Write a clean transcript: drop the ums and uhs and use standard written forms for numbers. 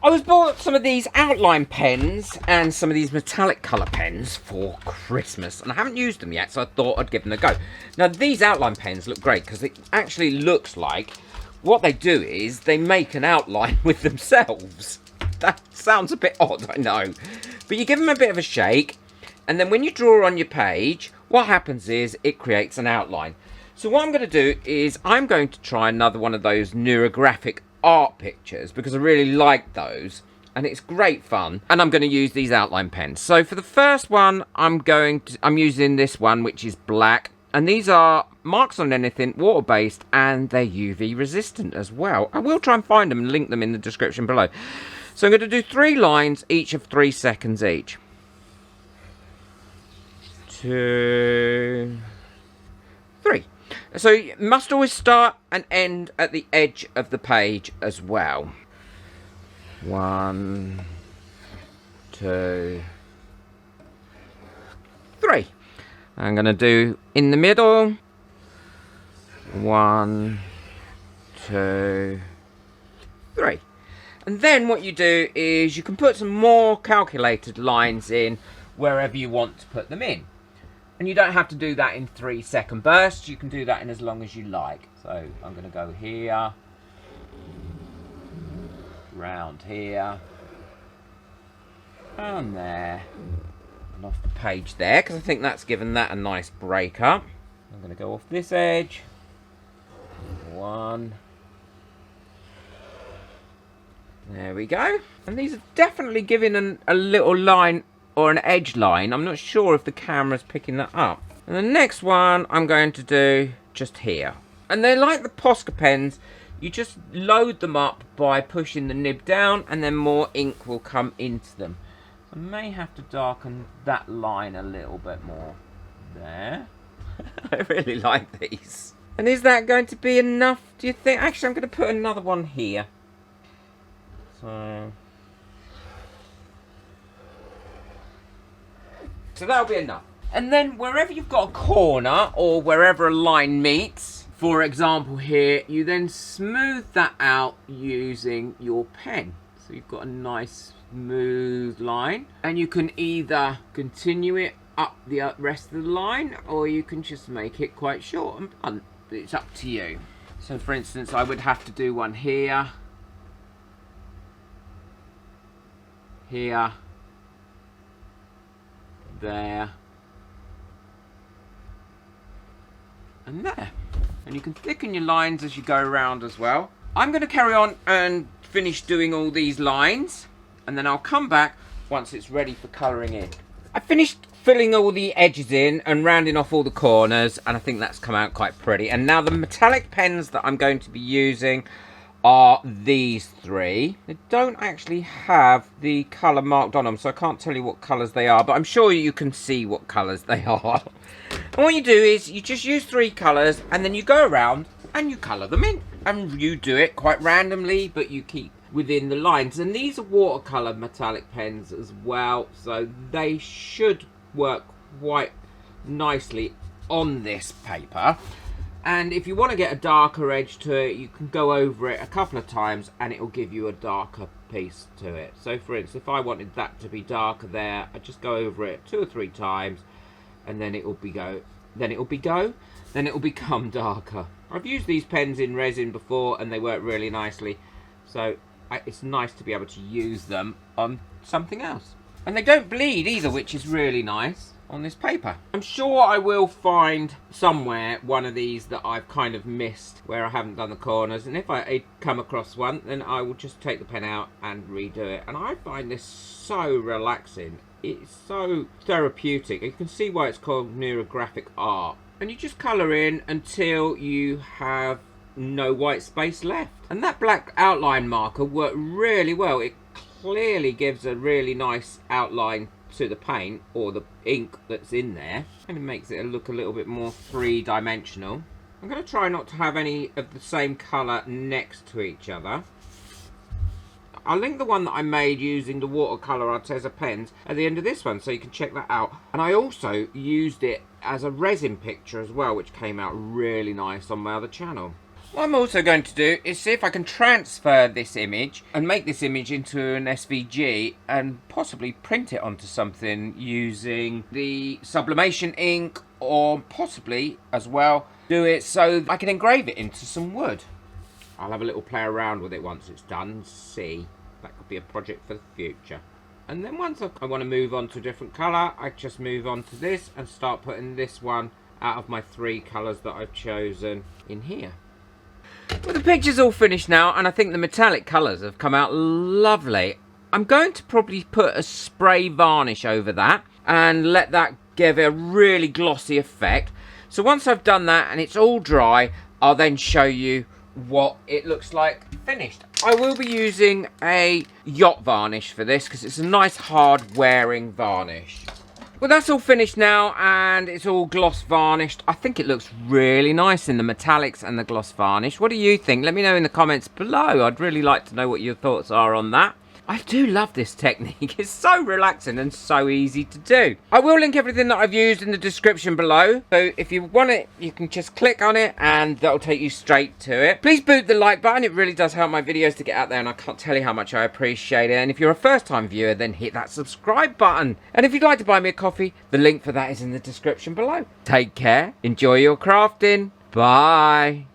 I was bought some of these outline pens and some of these metallic colour pens for Christmas, and I haven't used them yet, so I thought I'd give them a go. Now, these outline pens look great because it actually looks like what they do is they make an outline with themselves. That sounds a bit odd, I know. But you give them a bit of a shake, and then when you draw on your page, what happens is it creates an outline. So what I'm going to do is I'm going to try another one of those neurographic art pictures because I really like those and it's great fun, and I'm going to use these outline pens. So for the first one I'm using this one, which is black, and these are Marks on Anything, water based, and they're UV resistant as well. I will try and find them and link them in the description below. So I'm going to do 3 lines, each of 3 seconds each. 2, 3. So you must always start and end at the edge of the page as well. 1, 2, 3. I'm going to do in the middle. 1, 2, 3. And then what you do is you can put some more calculated lines in wherever you want to put them in. And you don't have to do that in 3-second bursts. You can do that in as long as you like. So I'm going to go here, round here, and there, and off the page there, because I think that's given that a nice break up. I'm going to go off this edge. 1. There we go. And these are definitely giving a little line or an edge line. I'm not sure if the camera's picking that up. And the next one I'm going to do just here. And they're like the Posca pens. You just load them up by pushing the nib down and then more ink will come into them. I may have to darken that line a little bit more. There. I really like these. And is that going to be enough, do you think? Actually, I'm going to put another one here. So that'll be enough. And then wherever you've got a corner or wherever a line meets, for example here, you then smooth that out using your pen. So you've got a nice smooth line, and you can either continue it up the rest of the line or you can just make it quite short and blunt. It's up to you. So for instance, I would have to do one here, here, there, and there. And you can thicken your lines as you go around as well. I'm going to carry on and finish doing all these lines, and then I'll come back once it's ready for colouring in. I finished filling all the edges in and rounding off all the corners, and I think that's come out quite pretty. And now the metallic pens that I'm going to be using are these 3. They don't actually have the colour marked on them, so I can't tell you what colours they are, but I'm sure you can see what colours they are. And what you do is you just use 3 colours, and then you go around and you colour them in. And you do it quite randomly, but you keep within the lines. And these are watercolour metallic pens as well, so they should work quite nicely on this paper. And if you want to get a darker edge to it, you can go over it a couple of times and it will give you a darker piece to it. So for instance, if I wanted that to be darker there, I just go over it 2 or 3 times and then it will become darker. I've used these pens in resin before and they work really nicely. So it's nice to be able to use them on something else. And they don't bleed either, which is really nice on this paper. I'm sure I will find somewhere one of these that I've kind of missed where I haven't done the corners, and if I come across one, then I will just take the pen out and redo it. And I find this so relaxing. It's so therapeutic. You can see why it's called neurographic art. And you just colour in until you have no white space left. And that black outline marker worked really well. It clearly gives a really nice outline to the paint or the ink that's in there, and it makes it look a little bit more 3-dimensional. I'm going to try not to have any of the same colour next to each other. I'll link the one that I made using the watercolour Arteza pens at the end of this one, so you can check that out. And I also used it as a resin picture as well, which came out really nice on my other channel. What I'm also going to do is see if I can transfer this image and make this image into an SVG and possibly print it onto something using the sublimation ink, or possibly as well do it so I can engrave it into some wood. I'll have a little play around with it once it's done and see. That could be a project for the future. And then once I want to move on to a different colour, I just move on to this and start putting this one out of my 3 colours that I've chosen in here. Well, the picture's all finished now, and I think the metallic colours have come out lovely. I'm going to probably put a spray varnish over that and let that give a really glossy effect. So once I've done that and it's all dry, I'll then show you what it looks like finished. I will be using a Yacht Varnish for this because it's a nice hard wearing varnish. Well, that's all finished now and it's all gloss varnished. I think it looks really nice in the metallics and the gloss varnish. What do you think? Let me know in the comments below. I'd really like to know what your thoughts are on that. I do love this technique. It's so relaxing and so easy to do. I will link everything that I've used in the description below. So if you want it, you can just click on it and that'll take you straight to it. Please boot the like button. It really does help my videos to get out there and I can't tell you how much I appreciate it. And if you're a first time viewer, then hit that subscribe button. And if you'd like to buy me a coffee, the link for that is in the description below. Take care. Enjoy your crafting. Bye.